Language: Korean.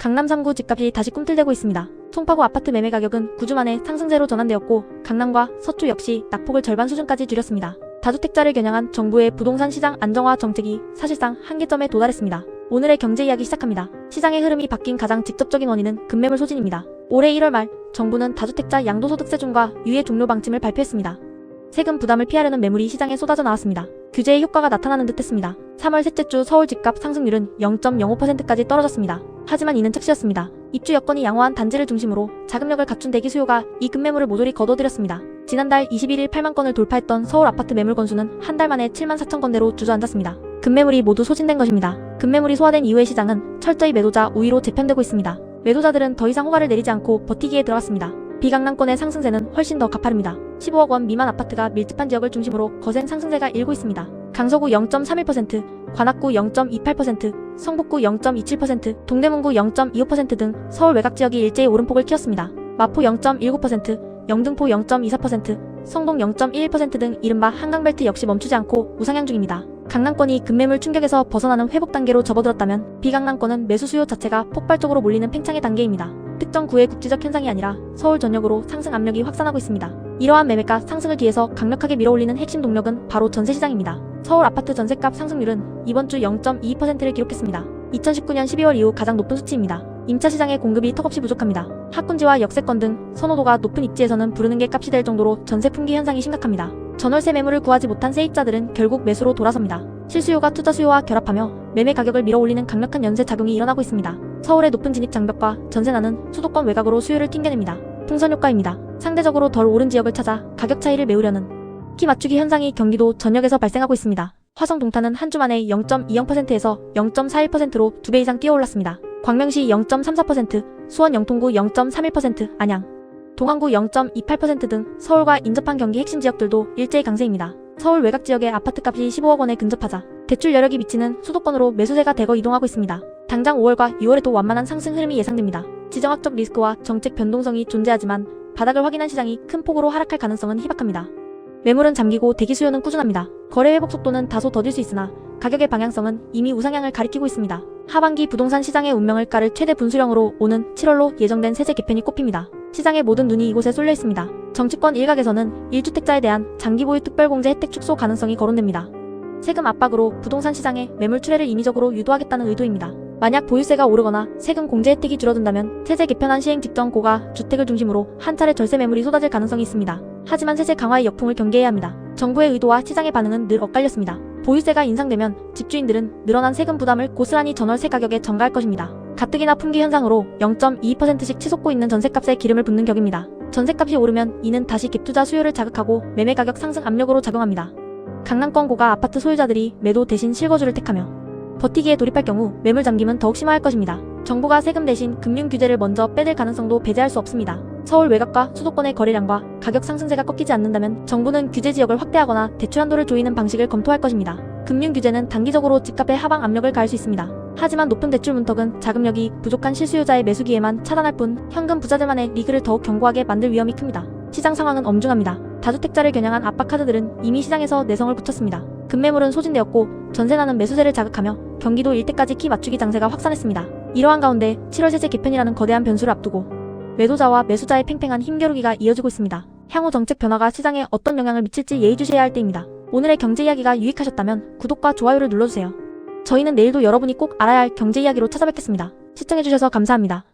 강남 3구 집값이 다시 꿈틀대고 있습니다. 송파구 아파트 매매 가격은 9주 만에 상승세로 전환되었고 강남과 서초 역시 낙폭을 절반 수준까지 줄였습니다. 다주택자를 겨냥한 정부의 부동산 시장 안정화 정책이 사실상 한계점에 도달했습니다. 오늘의 경제 이야기 시작합니다. 시장의 흐름이 바뀐 가장 직접적인 원인은 급매물 소진입니다. 올해 1월 말 정부는 다주택자 양도소득세 중과 유예 종료 방침을 발표했습니다. 세금 부담을 피하려는 매물이 시장에 쏟아져 나왔습니다. 규제의 효과가 나타나는 듯 했습니다. 3월 셋째 주 서울 집값 상승률은 0.05%까지 떨어졌습니다. 하지만 이는 착시였습니다. 입주 여건이 양호한 단지를 중심으로 자금력을 갖춘 대기 수요가 이 급매물을 모조리 거둬들였습니다. 지난달 21일 8만 건을 돌파했던 서울 아파트 매물 건수는 한 달 만에 7만 4천 건대로 주저앉았습니다. 급매물이 모두 소진된 것입니다. 급매물이 소화된 이후의 시장은 철저히 매도자 우위로 재편되고 있습니다. 매도자들은 더 이상 호가를 내리지 않고 버티기에 들어갔습니다. 비강남권의 상승세는 훨씬 더 가파릅니다. 15억 원 미만 아파트가 밀집한 지역을 중심으로 거센 상승세가 일고 있습니다. 강서구 0.31%, 관악구 0.28%, 성북구 0.27%, 동대문구 0.25% 등 서울 외곽 지역이 일제히 오름폭을 키웠습니다. 마포 0.19%, 영등포 0.24%, 성동 0.11% 등 이른바 한강벨트 역시 멈추지 않고 우상향 중입니다. 강남권이 급매물 충격에서 벗어나는 회복 단계로 접어들었다면 비강남권은 매수 수요 자체가 폭발적으로 몰리는 팽창의 단계입니다. 특정 구의 국지적 현상이 아니라 서울 전역으로 상승 압력이 확산하고 있습니다. 이러한 매매가 상승을 뒤에서 강력하게 밀어올리는 핵심 동력은 바로 전세시장입니다. 서울 아파트 전세값 상승률은 이번 주 0.22%를 기록했습니다. 2019년 12월 이후 가장 높은 수치입니다. 임차 시장의 공급이 턱없이 부족합니다. 학군지와 역세권 등 선호도가 높은 입지에서는 부르는 게 값이 될 정도로 전세 품귀 현상이 심각합니다. 전월세 매물을 구하지 못한 세입자들은 결국 매수로 돌아섭니다. 실수요가 투자 수요와 결합하며 매매 가격을 밀어올리는 강력한 연쇄 작용이 일어나고 있습니다. 서울의 높은 진입 장벽과 전세난은 수도권 외곽으로 수요를 튕겨냅니다. 풍선 효과입니다. 상대적으로 덜 오른 지역을 찾아 가격 차이를 메우려는 키 맞추기 현상이 경기도 전역에서 발생하고 있습니다. 화성 동탄은 한 주 만에 0.20%에서 0.41%로 2배 이상 뛰어올랐습니다. 광명시 0.34%, 수원 영통구 0.31%, 안양, 동안구 0.28% 등 서울과 인접한 경기 핵심 지역들도 일제히 강세입니다. 서울 외곽 지역의 아파트값이 15억 원에 근접하자 대출 여력이 미치는 수도권으로 매수세가 대거 이동하고 있습니다. 당장 5월과 6월에도 완만한 상승 흐름이 예상됩니다. 지정학적 리스크와 정책 변동성이 존재하지만 바닥을 확인한 시장이 큰 폭으로 하락할 가능성은 희박합니다. 매물은 잠기고 대기 수요는 꾸준합니다. 거래 회복 속도는 다소 더딜 수 있으나 가격의 방향성은 이미 우상향을 가리키고 있습니다. 하반기 부동산 시장의 운명을 깔을 최대 분수령으로 오는 7월로 예정된 세제 개편이 꼽힙니다. 시장의 모든 눈이 이곳에 쏠려 있습니다. 정치권 일각에서는 1주택자에 대한 장기 보유 특별공제 혜택 축소 가능성이 거론됩니다. 세금 압박으로 부동산 시장의 매물 출회를 인위적으로 유도하겠다는 의도입니다. 만약 보유세가 오르거나 세금 공제 혜택이 줄어든다면 세제 개편안 시행 직전 고가 주택을 중심으로 한 차례 절세 매물이 쏟아질 가능성이 있습니다. 하지만 세제 강화의 역풍을 경계해야 합니다. 정부의 의도와 시장의 반응은 늘 엇갈렸습니다. 보유세가 인상되면 집주인들은 늘어난 세금 부담을 고스란히 전월세 가격에 전가할 것입니다. 가뜩이나 품귀 현상으로 0.22%씩 치솟고 있는 전셋값에 기름을 붓는 격입니다. 전셋값이 오르면 이는 다시 갭투자 수요를 자극하고 매매 가격 상승 압력으로 작용합니다. 강남권 고가 아파트 소유자들이 매도 대신 실거주를 택하며 버티기에 돌입할 경우 매물 잠김은 더욱 심화할 것입니다. 정부가 세금 대신 금융 규제를 먼저 빼댈 가능성도 배제할 수 없습니다. 서울 외곽과 수도권의 거래량과 가격 상승세가 꺾이지 않는다면 정부는 규제 지역을 확대하거나 대출 한도를 조이는 방식을 검토할 것입니다. 금융 규제는 단기적으로 집값에 하방 압력을 가할 수 있습니다. 하지만 높은 대출 문턱은 자금력이 부족한 실수요자의 매수 기회만 차단할 뿐 현금 부자들만의 리그를 더욱 견고하게 만들 위험이 큽니다. 시장 상황은 엄중합니다. 다주택자를 겨냥한 압박 카드들은 이미 시장에서 내성을 붙였습니다. 급매물은 소진되었고 전세난은 매수세를 자극하며 경기도 일대까지 키 맞추기 장세가 확산했습니다. 이러한 가운데 7월 세제 개편이라는 거대한 변수를 앞두고 매도자와 매수자의 팽팽한 힘겨루기가 이어지고 있습니다. 향후 정책 변화가 시장에 어떤 영향을 미칠지 예의주시해야 할 때입니다. 오늘의 경제 이야기가 유익하셨다면 구독과 좋아요를 눌러주세요. 저희는 내일도 여러분이 꼭 알아야 할 경제 이야기로 찾아뵙겠습니다. 시청해주셔서 감사합니다.